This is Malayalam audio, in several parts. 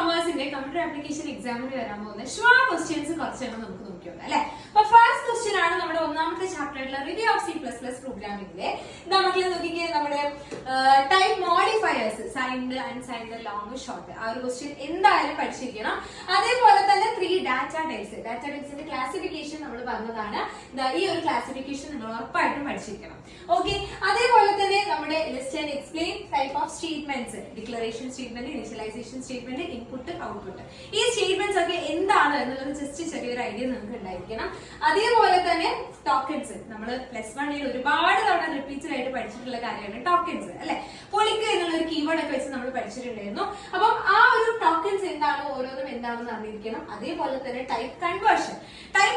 കോമേഴ്സിന്റെ കമ്പ്യൂട്ടർ ആപ്ലിക്കേഷൻ എക്സാമിന് വരാൻ പോകുന്ന ഷുവർ ക്വസ്റ്റ്യൻസ് കുറച്ചെണ്ണം നമുക്ക് നോക്കിയോക്കാം അല്ലെ. അപ്പൊ ഫസ്റ്റ് ക്വസ്റ്റ്യൻ ആണ് നമ്മുടെ ഒന്നാമത്തെ ചാപ്റ്റർ ആയിട്ടുള്ള റിവ്യൂ ഓഫ് C++ പ്രോഗ്രാമിംഗിലെ നമുക്ക് നോക്കിക്കേ നമ്മുടെ type modifiers signed unsigned long short ആ ഒരു ക്വസ്റ്റ്യൻ എന്തായാലും പഠിച്ചിരിക്കണം. അതേപോലെ തന്നെ 3 ഡാറ്റ ടൈപ്സിന്റെ ക്ലാസിഫിക്കേഷൻ നമ്മൾ പറഞ്ഞതാണ്. ഈ ഒരു ക്ലാസിഫിക്കേഷൻ നിങ്ങൾ ഉറപ്പായിട്ടും പഠിച്ചിരിക്കണം. ഓക്കെ, അതേപോലെ തന്നെ നമ്മുടെ list and explain type of statements, declaration statement, initialization statement, input output, ഈ സ്റ്റേറ്റ്മെന്റ്സ് ഒക്കെ എന്താണ് എന്നുള്ളത് ജസ്റ്റ് ചെറിയൊരു ഐഡിയ നിങ്ങൾക്ക് ഉണ്ടായിരിക്കണം. അതേപോലെ തന്നെ ടോക്കൺസ്, നമ്മൾ +1 ഒരുപാട് തവണ റിപ്പീറ്റഡ് ആയിട്ട് പഠിച്ചിട്ടുള്ള കാര്യമാണ് ടോക്കൺസ് അല്ലെ. പൊളിക്ക് എന്നുള്ള ഒരു കീവേഡ് ഒക്കെ വെച്ച് നമ്മൾ പഠിച്ചിട്ടുണ്ടായിരുന്നു. അപ്പം ആ ഒരു ടോക്കൺസ് എന്താണോ ഓരോന്നും എന്താണെന്ന് അറിഞ്ഞിരിക്കണം. അതേപോലെ തന്നെ ടൈപ്പ്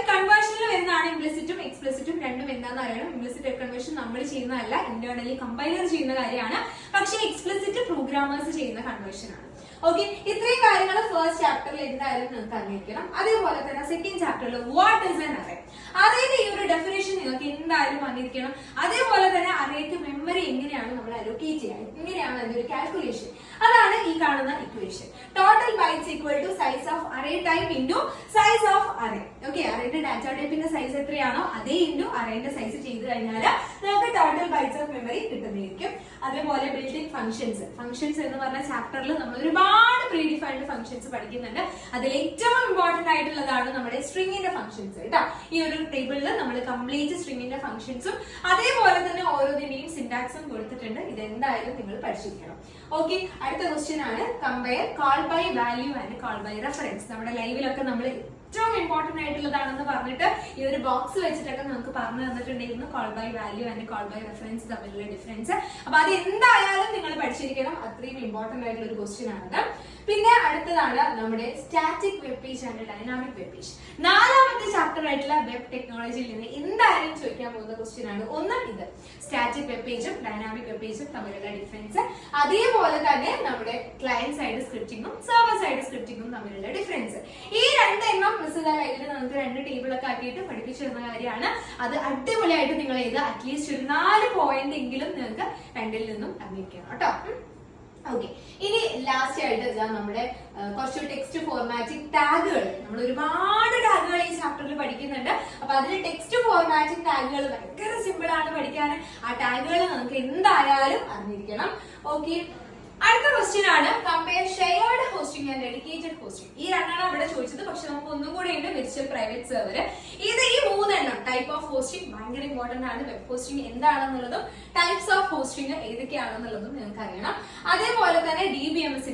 കൺവേർഷനിൽ എന്താണ് ഇംപ്ലിസിറ്റും എക്സ്പ്ലിസിറ്റും രണ്ടും എന്താണെന്ന് അറിയണം. ഇംപ്ലിസിറ്റ് കൺവേർഷൻ നമ്മൾ ചെയ്യുന്നതല്ല, ഇന്റേണലി കമ്പൈലർ ചെയ്യുന്ന കാര്യമാണ്. പക്ഷേ എക്സ്പ്ലിസിറ്റ് പ്രോഗ്രാമേഴ്സ് ചെയ്യുന്ന കൺവേർഷൻ ആണ്. ഓക്കെ, ഇത്രയും കാര്യങ്ങൾ ഫസ്റ്റ് ചാപ്റ്ററിൽ എന്തായാലും നിങ്ങൾക്ക് അറിഞ്ഞിരിക്കണം. അതേപോലെ തന്നെ സെക്കൻഡ് ചാപ്റ്ററിൽ വാട്ട് ഇസ് ആൻ അറേ, അറേയുടെ ഈ ഒരു ഡെഫിനേഷൻ നിങ്ങൾക്ക് എന്തായാലും അറിഞ്ഞിരിക്കണം. അതേപോലെ തന്നെ അറേക്ക് മെമ്മറി എങ്ങനെയാണ് നമ്മൾ അലോക്കേറ്റ് ചെയ്യുക, എങ്ങനെയാണ് അതിന്റെ ഒരു കാൽക്കുലേഷൻ, അതാണ് ഈ കാണുന്ന equation. Total bytes equal to size of array type into size of array. Okay, അറേയുടെ ഡാറ്റ ടൈപ്പിന്റെ സൈസ് എത്രയാണോ അതേ ഇൻറ്റു അറേന്റെ സൈസ് ചെയ്ത് കഴിഞ്ഞാൽ നമുക്ക് ടോട്ടൽ ബൈറ്റ്സ് ഓഫ് മെമ്മറി കിട്ടുന്നതായിരിക്കും. അതേപോലെ ബിൽഡിംഗ് ഫംഗ്ഷൻസ് എന്ന് പറഞ്ഞ ചാപ്റ്ററിൽ നമ്മൾ ഒരുപാട് പ്രീഡിഫൈൻഡ് ഫംഗ്ഷൻസ് പഠിക്കുന്നുണ്ട്. അതിൽ ഏറ്റവും ഇമ്പോർട്ടന്റ് ആയിട്ടുള്ളതാണ് നമ്മുടെ സ്ട്രിങ്ങിന്റെ ഫംഗ്ഷൻസ് കേട്ടോ. ഈ ഒരു ടേബിളിൽ നമ്മൾ കംപ്ലീറ്റ് സ്ട്രിങ്ങിന്റെ ഫംഗ്ഷൻസും അതേപോലെ തന്നെ ഓരോന്നിന്റെയും സിന്റാക്സും കൊടുത്തിട്ടുണ്ട്. ഇത് എന്തായാലും നിങ്ങൾ പഠിച്ചിരിക്കണം. ഓക്കെ, അടുത്ത ക്വസ്റ്റ്യൻ ആണ് compare call by value and call by reference. നമ്മുടെ ലൈവിലൊക്കെ നമ്മൾ ഏറ്റവും ഇമ്പോർട്ടന്റ് ആയിട്ടുള്ളതാണെന്ന് പറഞ്ഞിട്ട് ഈ ഒരു ബോക്സ് വെച്ചിട്ടൊക്കെ നമുക്ക് പറഞ്ഞു തന്നിട്ടുണ്ടായിരുന്നു call by value and call by reference തമ്മിലുള്ള ഡിഫറൻസ്. അപ്പൊ അത് എന്തായാലും നിങ്ങൾ പഠിച്ചിരിക്കണം. അത്രയും ഇമ്പോർട്ടന്റ് ആയിട്ടുള്ള ഒരു ക്വസ്റ്റ്യൻ ആണത്. പിന്നെ അടുത്തതാണ് നമ്മുടെ static web page and dynamic web page. നാലാമത്തെ ചാപ്റ്റർ ആയിട്ടുള്ള വെബ് ടെക്നോളജിയിൽ നിന്ന് എന്തായാലും ചോദിക്കാൻ പോകുന്ന ക്വസ്റ്റ്യൻ ആണ്. ഒന്നും ഇത് സ്റ്റാറ്റിക് വെബ് പേജും ഡൈനാമിക് വെബ് പേജും തമ്മിലുള്ള ഡിഫറൻസ്, അതേപോലെ തന്നെ നമ്മുടെ ക്ലയന്റ് സൈഡ് സ്ക്രിപ്റ്റിംഗും സെർവർ സൈഡ് സ്ക്രിപ്റ്റിംഗും തമ്മിലുള്ള ഡിഫറൻസ്. ഈ രണ്ടെണ്ണം ലൈവിൽ നമുക്ക് 2 ടേബിളൊക്കെ ആക്കിയിട്ട് പഠിപ്പിച്ചു തരുന്ന കാര്യമാണ്. അത് അടിപൊളിയായിട്ട് നിങ്ങൾ ചെയ്ത് അറ്റ്ലീസ്റ്റ് ഒരു 4 പോയിന്റ് എങ്കിലും നിങ്ങൾക്ക് രണ്ടിൽ നിന്നും അറിയിക്കണം കേട്ടോ. ഓക്കെ, ഇനി ലാസ്റ്റ് ആയിട്ട് നമ്മുടെ കുറച്ച് ടെക്സ്റ്റ് ഫോർമാറ്റിംഗ് ടാഗുകൾ. നമ്മൾ ഒരുപാട് ടാഗുകൾ ഈ ചാപ്റ്ററിൽ പഠിക്കുന്നുണ്ട്. അപ്പൊ അതിൽ ടെക്സ്റ്റ് ഫോർമാറ്റിംഗ് ടാഗുകൾ ഭയങ്കര സിമ്പിൾ ആണ് പഠിക്കാൻ. ആ ടാഗുകൾ നമുക്ക് എന്തായാലും അറിഞ്ഞിരിക്കണം. ഓക്കെ, അടുത്ത ക്വസ്റ്റ്യൻ ആണ് compare shared hosting and dedicated hosting. ഈ രണ്ടെണ്ണം ഇവിടെ ചോദിച്ചത്, പക്ഷെ നമുക്ക് ഒന്നും കൂടെ ഉണ്ട് വിർച്വൽ പ്രൈവറ്റ് സെർവർ. ഇത് ഈ 3 ടൈപ്പ് ഓഫ് ഹോസ്റ്റിംഗ് ഭയങ്കര ഇമ്പോർട്ടന്റ് ആണ്. വെബ് ഹോസ്റ്റിംഗ് എന്താണെന്നുള്ളതും ടൈപ്സ് ഓഫ് ഹോസ്റ്റിംഗ് ഏതൊക്കെയാണെന്നുള്ളതും നിങ്ങൾക്ക് അറിയണം. അതേപോലെ തന്നെ DBMS